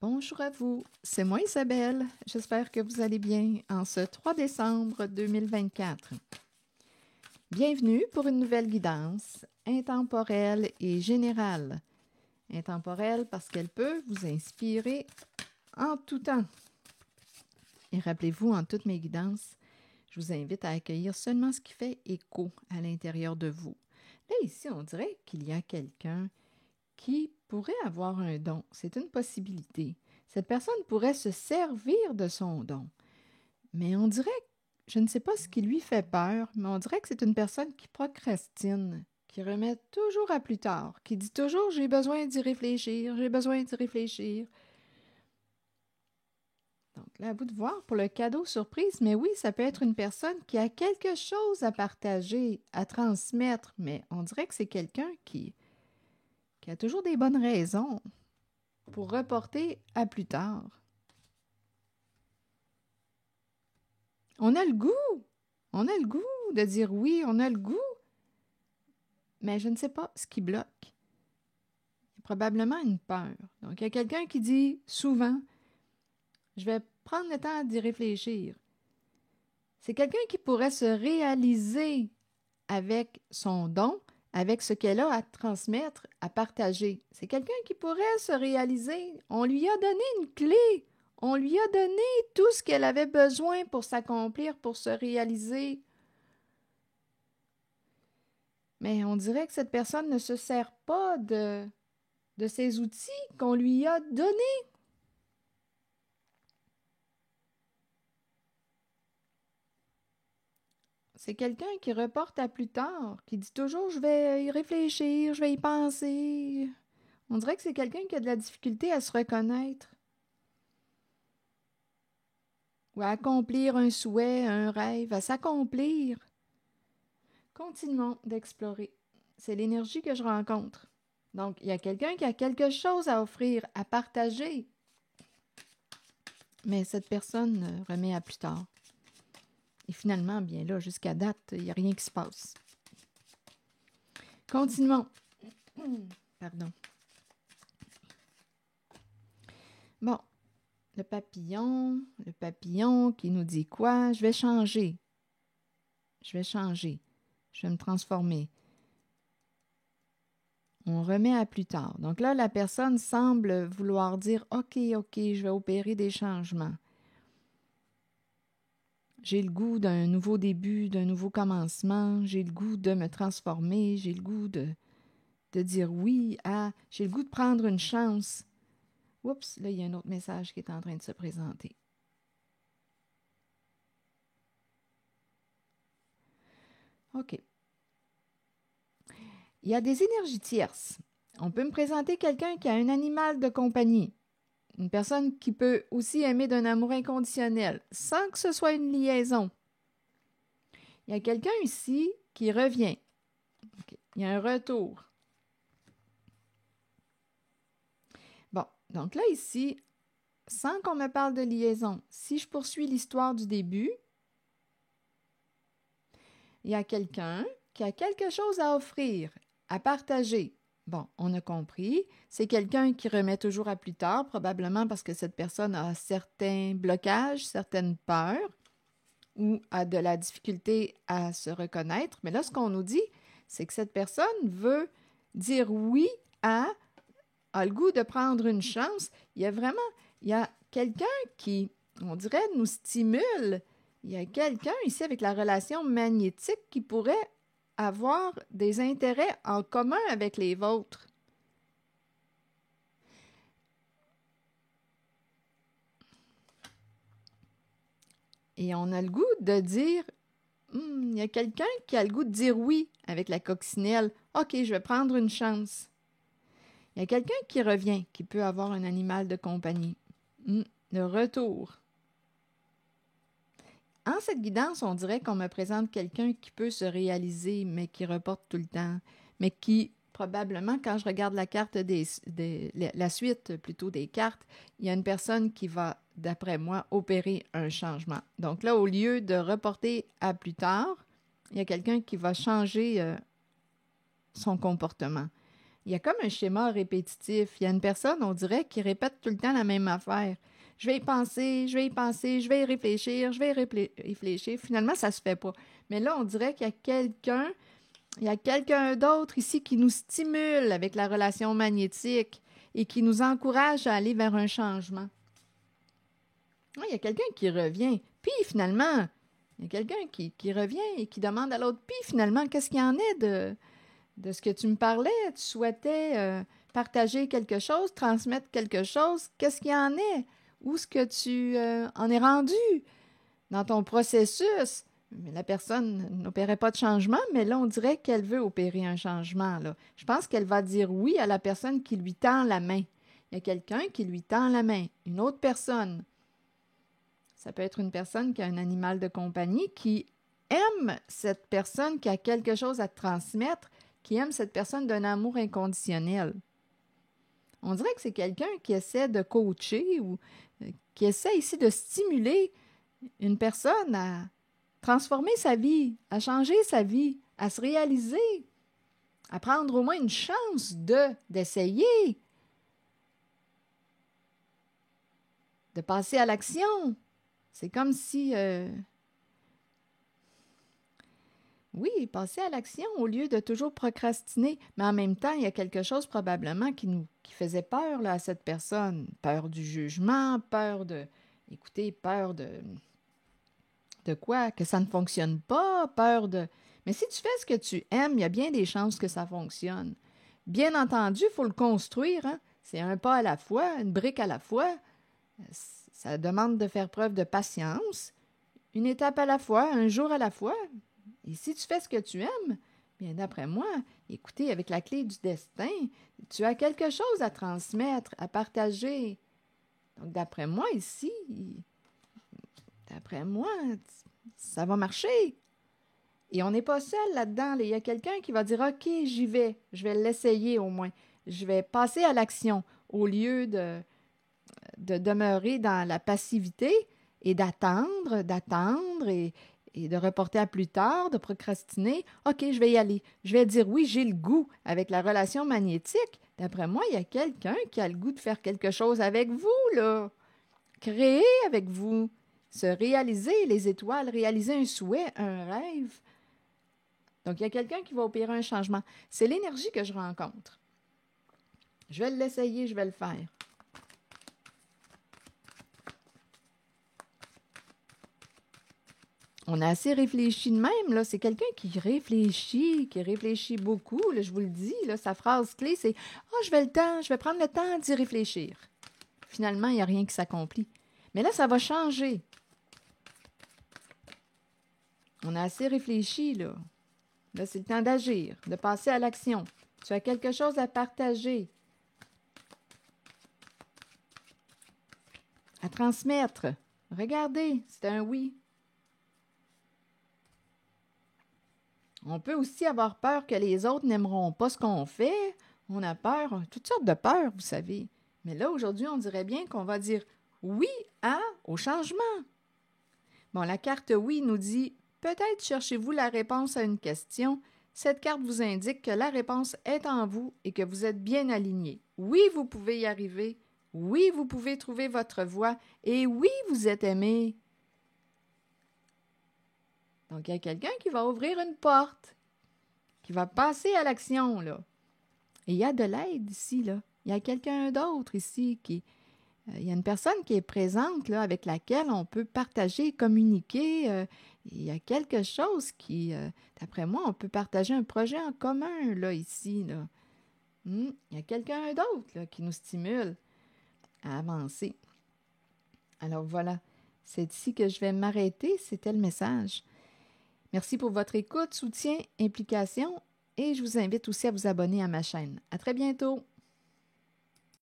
Bonjour à vous, c'est moi Isabelle. J'espère que vous allez bien en ce 3 décembre 2024. Bienvenue pour une nouvelle guidance intemporelle et générale. Intemporelle parce qu'elle peut vous inspirer en tout temps. Et rappelez-vous, en toutes mes guidances, je vous invite à accueillir seulement ce qui fait écho à l'intérieur de vous. Là, ici, on dirait qu'il y a quelqu'un qui pourrait avoir un don. C'est une possibilité. Cette personne pourrait se servir de son don. Mais on dirait, je ne sais pas ce qui lui fait peur, mais on dirait que c'est une personne qui procrastine, qui remet toujours à plus tard, qui dit toujours « j'ai besoin d'y réfléchir, j'ai besoin d'y réfléchir ». Donc là, à vous de voir pour le cadeau surprise, mais oui, ça peut être une personne qui a quelque chose à partager, à transmettre, mais on dirait que c'est quelqu'un qui a toujours des bonnes raisons pour reporter à plus tard. On a le goût de dire oui, on a le goût, mais je ne sais pas ce qui bloque. Il y a probablement une peur. Donc, il y a quelqu'un qui dit souvent, je vais prendre le temps d'y réfléchir. C'est quelqu'un qui pourrait se réaliser avec son don, avec ce qu'elle a à transmettre, à partager. C'est quelqu'un qui pourrait se réaliser. On lui a donné une clé. On lui a donné tout ce qu'elle avait besoin pour s'accomplir, pour se réaliser. Mais on dirait que cette personne ne se sert pas de ces outils qu'on lui a donnés. C'est quelqu'un qui reporte à plus tard, qui dit toujours « je vais y réfléchir, je vais y penser ». On dirait que c'est quelqu'un qui a de la difficulté à se reconnaître ou à accomplir un souhait, un rêve, à s'accomplir. Continuons d'explorer. C'est l'énergie que je rencontre. Donc, il y a quelqu'un qui a quelque chose à offrir, à partager. Mais cette personne remet à plus tard. Et finalement, bien là, jusqu'à date, il n'y a rien qui se passe. Continuons. Pardon. Bon, le papillon qui nous dit quoi? Je vais changer. Je vais me transformer. On remet à plus tard. Donc là, la personne semble vouloir dire « OK, je vais opérer des changements. J'ai le goût d'un nouveau début, d'un nouveau commencement. J'ai le goût de me transformer. J'ai le goût de dire oui à... J'ai le goût de prendre une chance. » Oups, là, il y a un autre message qui est en train de se présenter. OK. Il y a des énergies tierces. On peut me présenter quelqu'un qui a un animal de compagnie. Une personne qui peut aussi aimer d'un amour inconditionnel, sans que ce soit une liaison. Il y a quelqu'un ici qui revient. Okay. Il y a un retour. Bon, donc là, ici, sans qu'on me parle de liaison, si je poursuis l'histoire du début, il y a quelqu'un qui a quelque chose à offrir, à partager. Bon, on a compris. C'est quelqu'un qui remet toujours à plus tard, probablement parce que cette personne a certains blocages, certaines peurs ou a de la difficulté à se reconnaître. Mais là, ce qu'on nous dit, c'est que cette personne veut dire oui a le goût de prendre une chance. Il y a quelqu'un qui, on dirait, nous stimule. Il y a quelqu'un ici avec la relation magnétique qui pourrait avoir des intérêts en commun avec les vôtres. Et on a le goût de dire, il y a quelqu'un qui a le goût de dire oui avec la coccinelle. OK, je vais prendre une chance. Il y a quelqu'un qui revient, qui peut avoir un animal de compagnie. Le retour. En cette guidance, on dirait qu'on me présente quelqu'un qui peut se réaliser, mais qui reporte tout le temps, mais qui, probablement, quand je regarde la carte la suite plutôt des cartes, il y a une personne qui va, d'après moi, opérer un changement. Donc là, au lieu de reporter à plus tard, il y a quelqu'un qui va changer son comportement. il y a comme un schéma répétitif. Il y a une personne, on dirait, qui répète tout le temps la même affaire. Je vais y penser, je vais y penser, je vais y réfléchir, je vais y réfléchir. Finalement, ça ne se fait pas. Mais là, on dirait qu'il y a quelqu'un d'autre ici qui nous stimule avec la relation magnétique et qui nous encourage à aller vers un changement. Il y a quelqu'un qui revient. Puis finalement, il y a quelqu'un qui revient et qui demande à l'autre, puis finalement, qu'est-ce qu'il y en est de ce que tu me parlais? Tu souhaitais partager quelque chose, transmettre quelque chose. Qu'est-ce qu'il y en est? Où est-ce que tu en es rendu dans ton processus? Mais la personne n'opérait pas de changement, mais là, on dirait qu'elle veut opérer un changement, là. Je pense qu'elle va dire oui à la personne qui lui tend la main. Il y a quelqu'un qui lui tend la main, une autre personne. Ça peut être une personne qui a un animal de compagnie, qui aime cette personne qui a quelque chose à transmettre, qui aime cette personne d'un amour inconditionnel. On dirait que c'est quelqu'un qui essaie de coacher ou qui essaie ici de stimuler une personne à transformer sa vie, à changer sa vie, à se réaliser, à prendre au moins une chance d'essayer, de passer à l'action. C'est comme si, oui, passer à l'action au lieu de toujours procrastiner. Mais en même temps, il y a quelque chose probablement qui faisait peur là, à cette personne. Peur du jugement, peur de quoi? Que ça ne fonctionne pas, peur de... Mais si tu fais ce que tu aimes, il y a bien des chances que ça fonctionne. Bien entendu, il faut le construire, hein? C'est un pas à la fois, une brique à la fois. Ça demande de faire preuve de patience, une étape à la fois, un jour à la fois. Et si tu fais ce que tu aimes, bien d'après moi, écoutez, avec la clé du destin, tu as quelque chose à transmettre, à partager. Donc d'après moi ici, ça va marcher. Et on n'est pas seul là-dedans. Il y a quelqu'un qui va dire « OK, j'y vais. Je vais l'essayer au moins. Je vais passer à l'action au lieu de demeurer dans la passivité et d'attendre et de reporter à plus tard, de procrastiner. OK, je vais y aller. Je vais dire oui, j'ai le goût avec la relation magnétique. D'après moi, il y a quelqu'un qui a le goût de faire quelque chose avec vous, là. Créer avec vous. Se réaliser, les étoiles, réaliser un souhait, un rêve. Donc, il y a quelqu'un qui va opérer un changement. C'est l'énergie que je rencontre. Je vais l'essayer, je vais le faire. On a assez réfléchi de même, là. C'est quelqu'un qui réfléchit beaucoup, là, je vous le dis, là. Sa phrase clé, c'est « Ah, je vais prendre le temps d'y réfléchir. » Finalement, il n'y a rien qui s'accomplit. Mais là, ça va changer. On a assez réfléchi, là. Là, c'est le temps d'agir, de passer à l'action. Tu as quelque chose à partager, à transmettre. Regardez, c'est un oui. On peut aussi avoir peur que les autres n'aimeront pas ce qu'on fait. On a peur, toutes sortes de peurs, vous savez. Mais là, aujourd'hui, on dirait bien qu'on va dire oui au changement. Bon, la carte oui nous dit « Peut-être cherchez-vous la réponse à une question. Cette carte vous indique que la réponse est en vous et que vous êtes bien aligné. Oui, vous pouvez y arriver. Oui, vous pouvez trouver votre voie. Et oui, vous êtes aimé. » Donc, il y a quelqu'un qui va ouvrir une porte, qui va passer à l'action, là. Et il y a de l'aide ici, là. Il y a quelqu'un d'autre ici il y a une personne qui est présente, là, avec laquelle on peut partager, communiquer. Il y a quelque chose qui, d'après moi, on peut partager un projet en commun, là, ici, là. Il y a quelqu'un d'autre, là, qui nous stimule à avancer. Alors, voilà. C'est ici que je vais m'arrêter. C'était le message. Merci pour votre écoute, soutien, implication et je vous invite aussi à vous abonner à ma chaîne. À très bientôt!